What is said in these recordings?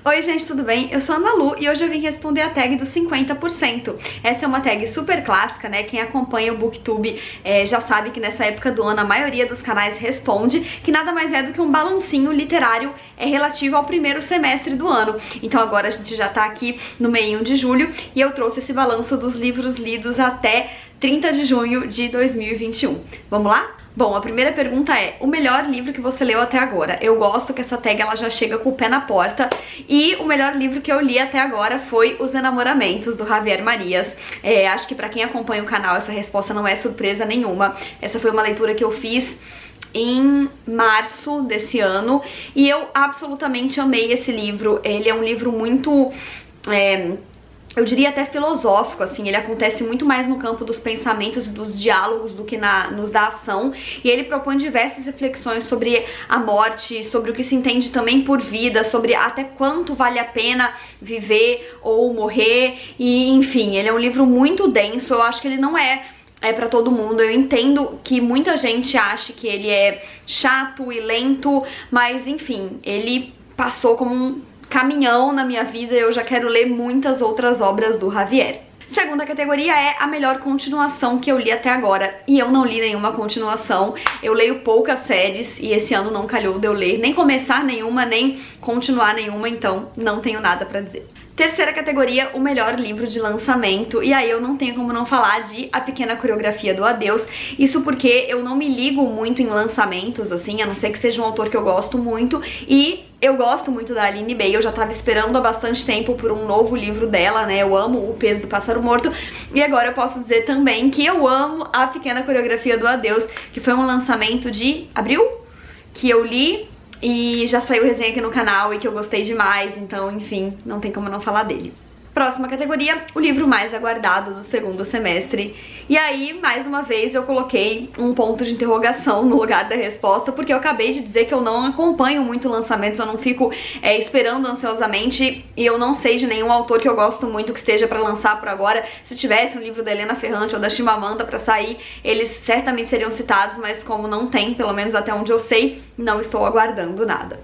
Oi gente, tudo bem? Eu sou a Ana Lu e hoje eu vim responder a tag dos 50%. Essa é uma tag super clássica, né? Quem acompanha o Booktube já sabe que nessa época do ano a maioria dos canais responde, que nada mais é do que um balancinho literário relativo ao primeiro semestre do ano. Então agora a gente já tá aqui no meio de julho e eu trouxe esse balanço dos livros lidos até 30 de junho de 2021. Vamos lá? Bom, a primeira pergunta é: o melhor livro que você leu até agora? Eu gosto que essa tag ela já chega com o pé na porta. E o melhor livro que eu li até agora foi Os Enamoramentos, do Javier Marias. Acho que pra quem acompanha o canal essa resposta não é surpresa nenhuma. Essa foi uma leitura que eu fiz em março desse ano e eu absolutamente amei esse livro. Ele é um livro muito... eu diria até filosófico, assim, ele acontece muito mais no campo dos pensamentos e dos diálogos do que nos da ação, e ele propõe diversas reflexões sobre a morte, sobre o que se entende também por vida, sobre até quanto vale a pena viver ou morrer, e enfim, ele é um livro muito denso. Eu acho que ele não é pra todo mundo. Eu entendo que muita gente acha que ele é chato e lento, mas enfim, ele passou como um caminhão na minha vida. Eu já quero ler muitas outras obras do Javier. Segunda categoria é a melhor continuação que eu li até agora, e eu não li nenhuma continuação. Eu leio poucas séries e esse ano não calhou de eu ler nem começar nenhuma, nem continuar nenhuma, então não tenho nada pra dizer. Terceira categoria, o melhor livro de lançamento, e aí eu não tenho como não falar de A Pequena Coreografia do Adeus. Isso porque eu não me ligo muito em lançamentos, assim, a não ser que seja um autor que eu gosto muito, e eu gosto muito da Aline Bay. Eu já tava esperando há bastante tempo por um novo livro dela, né? Eu amo O Peso do Pássaro Morto, e agora eu posso dizer também que eu amo A Pequena Coreografia do Adeus, que foi um lançamento de abril, que eu li e já saiu resenha aqui no canal e que eu gostei demais, então, enfim, não tem como não falar dele. Próxima categoria, o livro mais aguardado do segundo semestre. E aí, mais uma vez, eu coloquei um ponto de interrogação no lugar da resposta, porque eu acabei de dizer que eu não acompanho muito lançamentos, eu não fico esperando ansiosamente, e eu não sei de nenhum autor que eu gosto muito que esteja pra lançar por agora. Se tivesse um livro da Helena Ferrante ou da Chimamanda pra sair, eles certamente seriam citados, mas como não tem, pelo menos até onde eu sei, não estou aguardando nada.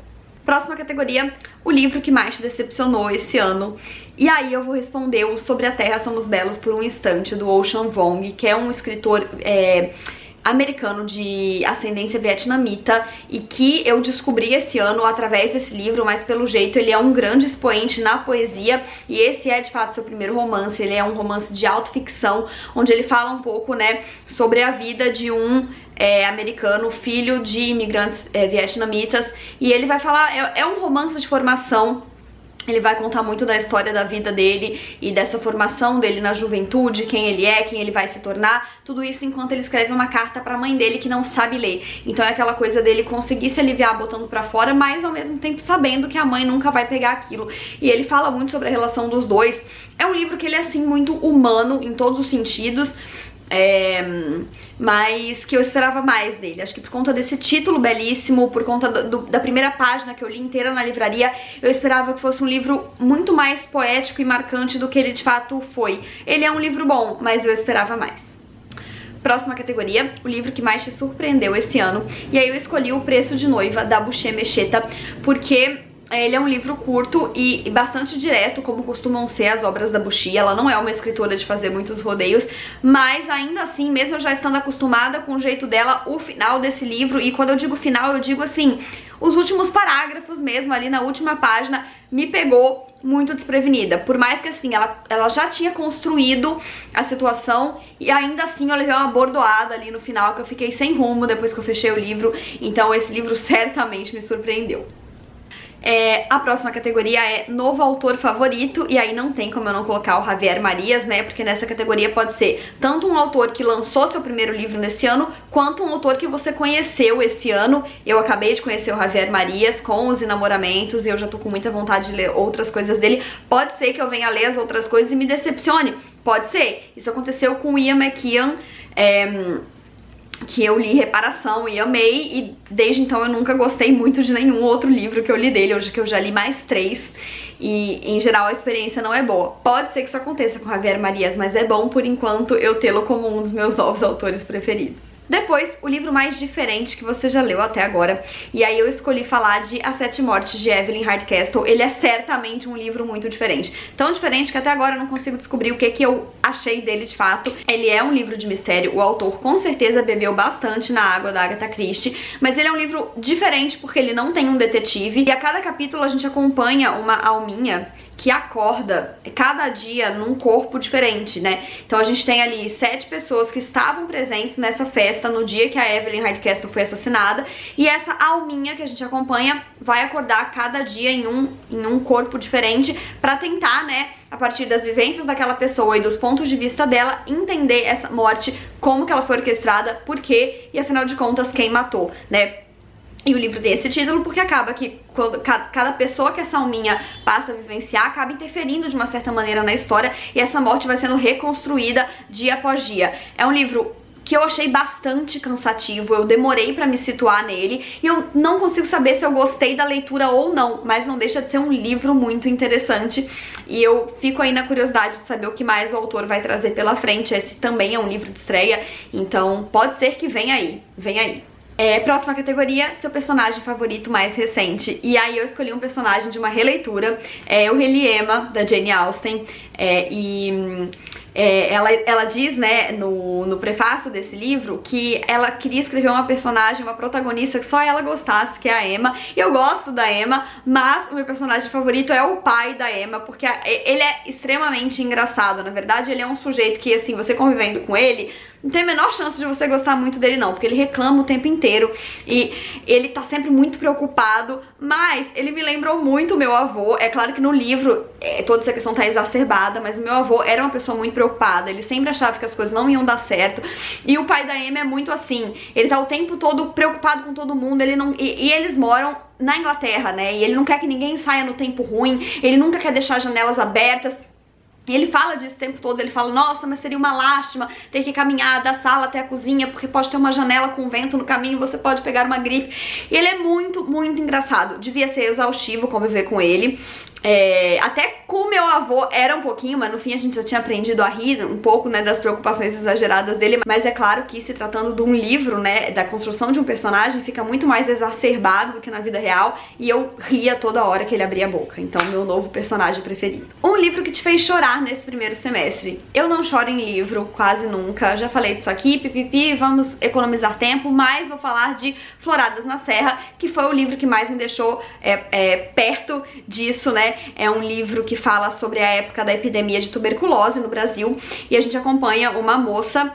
Próxima categoria, o livro que mais te decepcionou esse ano. E aí eu vou responder o Sobre a Terra Somos Belos por um Instante, do Ocean Vuong, que é um escritor americano de ascendência vietnamita e que eu descobri esse ano através desse livro, mas pelo jeito ele é um grande expoente na poesia, e esse é de fato seu primeiro romance. Ele é um romance de autoficção, onde ele fala um pouco, né, sobre a vida de um americano, filho de imigrantes vietnamitas, e ele vai falar, é um romance de formação. Ele vai contar muito da história da vida dele e dessa formação dele na juventude, quem ele é, quem ele vai se tornar, tudo isso enquanto ele escreve uma carta pra mãe dele que não sabe ler. Então é aquela coisa dele conseguir se aliviar botando pra fora, mas ao mesmo tempo sabendo que a mãe nunca vai pegar aquilo. E ele fala muito sobre a relação dos dois. É um livro que ele é assim muito humano em todos os sentidos, mas que eu esperava mais dele. Acho que por conta desse título belíssimo, por conta da primeira página que eu li inteira na livraria, eu esperava que fosse um livro muito mais poético e marcante do que ele de fato foi. Ele é um livro bom, mas eu esperava mais. Próxima categoria, o livro que mais te surpreendeu esse ano. E aí eu escolhi O Preço de Noiva, da Boucher Mecheta, porque ele é um livro curto e bastante direto, como costumam ser as obras da Boucher. Ela não é uma escritora de fazer muitos rodeios, mas ainda assim, mesmo eu já estando acostumada com o jeito dela, o final desse livro, e quando eu digo final, eu digo assim, os últimos parágrafos mesmo, ali na última página, me pegou muito desprevenida. Por mais que assim, ela já tinha construído a situação, e ainda assim eu levei uma bordoada ali no final, que eu fiquei sem rumo depois que eu fechei o livro. Então esse livro certamente me surpreendeu. A próxima categoria é novo autor favorito, e aí não tem como eu não colocar o Javier Marias, né, porque nessa categoria pode ser tanto um autor que lançou seu primeiro livro nesse ano, quanto um autor que você conheceu esse ano. Eu acabei de conhecer o Javier Marias com Os Enamoramentos e eu já tô com muita vontade de ler outras coisas dele. Pode ser que eu venha ler as outras coisas e me decepcione, pode ser. Isso aconteceu com Ian McEwan, que eu li Reparação e amei, e desde então eu nunca gostei muito de nenhum outro livro que eu li dele. Hoje que eu já li mais 3 e em geral a experiência não é boa. Pode ser que isso aconteça com Javier Marias, mas é bom por enquanto eu tê-lo como um dos meus novos autores preferidos. Depois, o livro mais diferente que você já leu até agora. E aí eu escolhi falar de As Sete Mortes de Evelyn Hardcastle. Ele é certamente um livro muito diferente. Tão diferente que até agora eu não consigo descobrir o que eu achei dele de fato. Ele é um livro de mistério. O autor com certeza bebeu bastante na água da Agatha Christie. Mas ele é um livro diferente porque ele não tem um detetive. E a cada capítulo a gente acompanha uma alminha que acorda cada dia num corpo diferente, né? Então a gente tem ali 7 pessoas que estavam presentes nessa festa no dia que a Evelyn Hardcastle foi assassinada, e essa alminha que a gente acompanha vai acordar cada dia em um corpo diferente pra tentar, né, a partir das vivências daquela pessoa e dos pontos de vista dela, entender essa morte, como que ela foi orquestrada, por quê e afinal de contas quem matou, né? E o livro tem esse título porque acaba que quando cada pessoa que essa alminha passa a vivenciar acaba interferindo de uma certa maneira na história, e essa morte vai sendo reconstruída dia após dia. É um livro que eu achei bastante cansativo, eu demorei pra me situar nele, e eu não consigo saber se eu gostei da leitura ou não, mas não deixa de ser um livro muito interessante, e eu fico aí na curiosidade de saber o que mais o autor vai trazer pela frente. Esse também é um livro de estreia, então pode ser que venha aí, vem aí. Próxima categoria, seu personagem favorito mais recente. E aí eu escolhi um personagem de uma releitura, eu reli Emma, da Jane Austen, ela diz, né, no prefácio desse livro, que ela queria escrever uma personagem, uma protagonista que só ela gostasse, que é a Emma. E eu gosto da Emma, mas o meu personagem favorito é o pai da Emma, porque ele é extremamente engraçado. Na verdade, ele é um sujeito que, assim, você convivendo com ele, não tem a menor chance de você gostar muito dele não, porque ele reclama o tempo inteiro e ele tá sempre muito preocupado, mas ele me lembrou muito o meu avô. É claro que no livro toda essa questão tá exacerbada, mas o meu avô era uma pessoa muito preocupada, ele sempre achava que as coisas não iam dar certo, e o pai da Emma é muito assim, ele tá o tempo todo preocupado com todo mundo, ele não, e eles moram na Inglaterra, né, e ele não quer que ninguém saia no tempo ruim, ele nunca quer deixar janelas abertas. Ele fala disso o tempo todo, ele fala, nossa, mas seria uma lástima ter que caminhar da sala até a cozinha, porque pode ter uma janela com vento no caminho, você pode pegar uma gripe. E ele é muito, muito engraçado. Devia ser exaustivo conviver com ele. Até com o meu avô era um pouquinho, mas no fim a gente já tinha aprendido a rir um pouco, né, das preocupações exageradas dele. Mas é claro que, se tratando de um livro, né, da construção de um personagem, fica muito mais exacerbado do que na vida real, e eu ria toda hora que ele abria a boca. Então, meu novo personagem preferido. Um livro que te fez chorar nesse primeiro semestre. Eu não choro em livro, quase nunca. Já falei disso aqui, pipipi, vamos economizar tempo, mas vou falar de Floradas na Serra, que foi o livro que mais me deixou perto disso, né? É um livro que fala sobre a época da epidemia de tuberculose no Brasil, e a gente acompanha uma moça,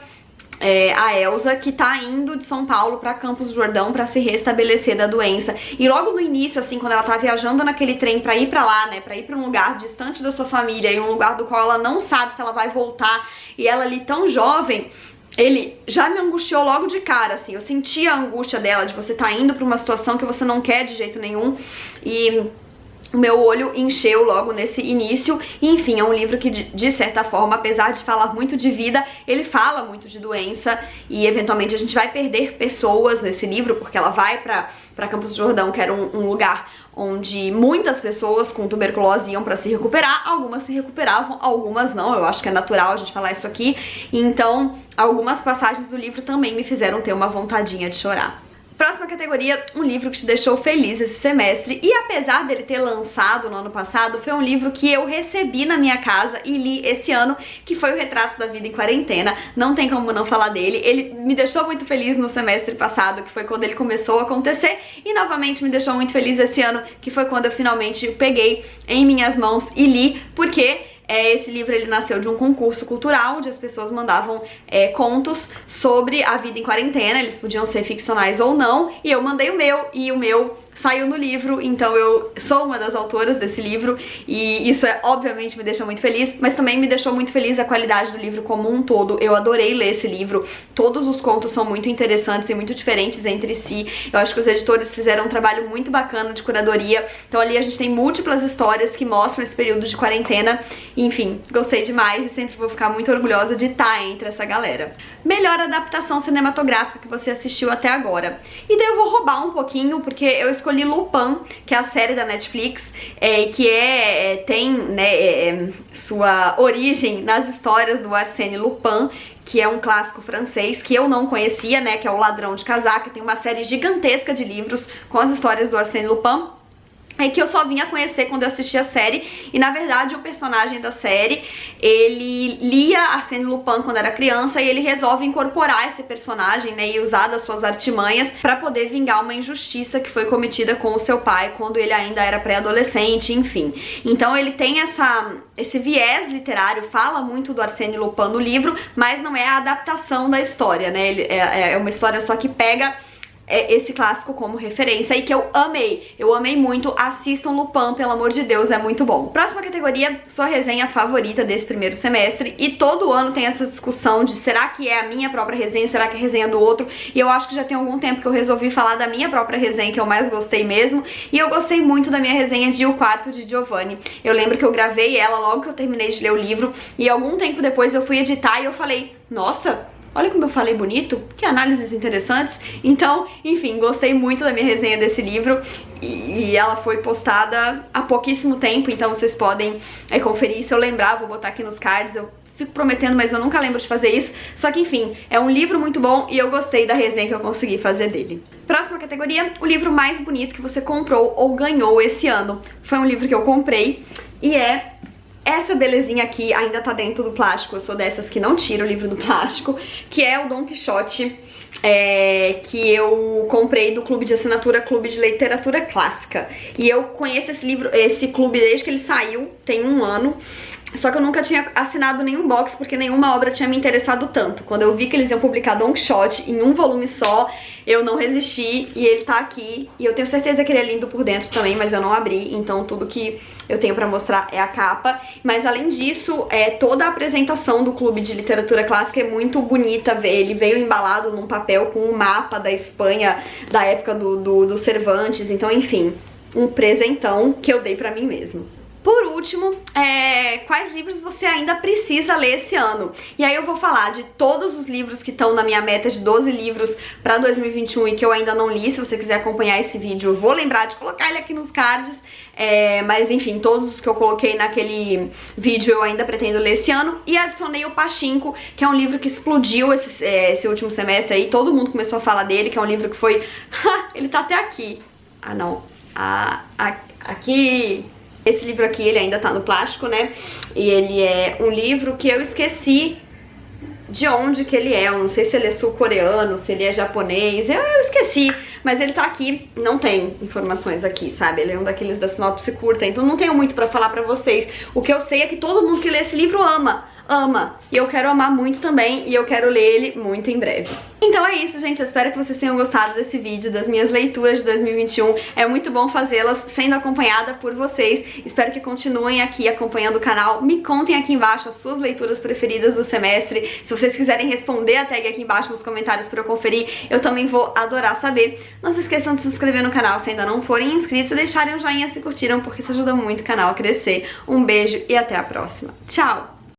a Elsa, que tá indo de São Paulo pra Campos do Jordão pra se restabelecer da doença. E logo no início, assim, quando ela tá viajando naquele trem pra ir pra lá, né, pra ir pra um lugar distante da sua família, e um lugar do qual ela não sabe se ela vai voltar, e ela ali tão jovem, ele já me angustiou logo de cara, assim. Eu sentia a angústia dela, de você tá indo pra uma situação que você não quer de jeito nenhum, e o meu olho encheu logo nesse início. E, enfim, é um livro que, de certa forma, apesar de falar muito de vida, ele fala muito de doença, e eventualmente a gente vai perder pessoas nesse livro, porque ela vai pra Campos do Jordão, que era um lugar onde muitas pessoas com tuberculose iam pra se recuperar. Algumas se recuperavam, algumas não. Eu acho que é natural a gente falar isso aqui. Então, algumas passagens do livro também me fizeram ter uma vontadinha de chorar. Próxima categoria, um livro que te deixou feliz esse semestre. E apesar dele ter lançado no ano passado, foi um livro que eu recebi na minha casa e li esse ano, que foi o Retratos da Vida em Quarentena. Não tem como não falar dele. Ele me deixou muito feliz no semestre passado, que foi quando ele começou a acontecer, e novamente me deixou muito feliz esse ano, que foi quando eu finalmente o peguei em minhas mãos e li, porque esse livro, ele nasceu de um concurso cultural, onde as pessoas mandavam contos sobre a vida em quarentena. Eles podiam ser ficcionais ou não, e eu mandei o meu, e o meu saiu no livro, então eu sou uma das autoras desse livro, e isso obviamente me deixa muito feliz, mas também me deixou muito feliz a qualidade do livro como um todo. Eu adorei ler esse livro, todos os contos são muito interessantes e muito diferentes entre si. Eu acho que os editores fizeram um trabalho muito bacana de curadoria, então ali a gente tem múltiplas histórias que mostram esse período de quarentena. Enfim, gostei demais e sempre vou ficar muito orgulhosa de estar entre essa galera. Melhor adaptação cinematográfica que você assistiu até agora. E daí eu vou roubar um pouquinho, porque eu escolhi Lupin, que é a série da Netflix, que tem, né, sua origem nas histórias do Arsène Lupin, que é um clássico francês que eu não conhecia, né, que é O Ladrão de Casaca. Tem uma série gigantesca de livros com as histórias do Arsène Lupin, que eu só vim a conhecer quando eu assisti a série. E na verdade o personagem da série, ele lia Arsène Lupin quando era criança e ele resolve incorporar esse personagem, né, e usar das suas artimanhas pra poder vingar uma injustiça que foi cometida com o seu pai quando ele ainda era pré-adolescente, enfim. Então ele tem esse viés literário, fala muito do Arsène Lupin no livro, mas não é a adaptação da história, né, é uma história só que pega esse clássico como referência e que eu amei muito. Assistam Lupin, pelo amor de Deus, é muito bom. Próxima categoria, sua resenha favorita desse primeiro semestre. E todo ano tem essa discussão de será que é a minha própria resenha, será que é a resenha do outro, e eu acho que já tem algum tempo que eu resolvi falar da minha própria resenha, que eu mais gostei mesmo, e eu gostei muito da minha resenha de O Quarto de Giovanni. Eu lembro que eu gravei ela logo que eu terminei de ler o livro, e algum tempo depois eu fui editar e eu falei, nossa, olha como eu falei bonito, que análises interessantes. Então, enfim, gostei muito da minha resenha desse livro e ela foi postada há pouquíssimo tempo, então vocês podem conferir. Se eu lembrar, vou botar aqui nos cards, eu fico prometendo, mas eu nunca lembro de fazer isso. Só que, enfim, é um livro muito bom e eu gostei da resenha que eu consegui fazer dele. Próxima categoria, o livro mais bonito que você comprou ou ganhou esse ano. Foi um livro que eu comprei e é essa belezinha aqui, ainda tá dentro do plástico, eu sou dessas que não tira o livro do plástico, que é o Don Quixote, que eu comprei do clube de assinatura, Clube de Literatura Clássica. E eu conheço esse livro, esse clube desde que ele saiu, tem 1 ano. Só que eu nunca tinha assinado nenhum box porque nenhuma obra tinha me interessado tanto. Quando eu vi que eles iam publicar Don Quixote em um volume só, eu não resisti e ele tá aqui. E eu tenho certeza que ele é lindo por dentro também, mas eu não abri, então tudo que eu tenho pra mostrar é a capa. Mas além disso, toda a apresentação do Clube de Literatura Clássica é muito bonita. Ele veio embalado num papel com um mapa da Espanha da época do Cervantes. Então, enfim, um presentão que eu dei pra mim mesma. Por último, quais livros você ainda precisa ler esse ano? E aí eu vou falar de todos os livros que estão na minha meta de 12 livros para 2021 e que eu ainda não li. Se você quiser acompanhar esse vídeo, eu vou lembrar de colocar ele aqui nos cards. Mas enfim, todos os que eu coloquei naquele vídeo eu ainda pretendo ler esse ano. E adicionei o Pachinko, que é um livro que explodiu esse último semestre aí. Todo mundo começou a falar dele, que é um livro que foi... ele tá até aqui. Ah, não. Aqui... Esse livro aqui, ele ainda tá no plástico, né? E ele é um livro que eu esqueci de onde que ele é. Eu não sei se ele é sul-coreano, se ele é japonês. Eu esqueci, mas ele tá aqui. Não tem informações aqui, sabe? Ele é um daqueles da sinopse curta, então não tenho muito pra falar pra vocês. O que eu sei é que todo mundo que lê esse livro ama. E eu quero amar muito também, e eu quero ler ele muito em breve. Então é isso, gente, eu espero que vocês tenham gostado desse vídeo, das minhas leituras de 2021. É muito bom fazê-las sendo acompanhada por vocês. Espero que continuem aqui acompanhando o canal. Me contem aqui embaixo as suas leituras preferidas do semestre. Se vocês quiserem responder a tag aqui embaixo nos comentários para eu conferir, eu também vou adorar saber. Não se esqueçam de se inscrever no canal se ainda não forem inscritos e deixarem um joinha se curtiram, porque isso ajuda muito o canal a crescer. Um beijo e até a próxima. Tchau!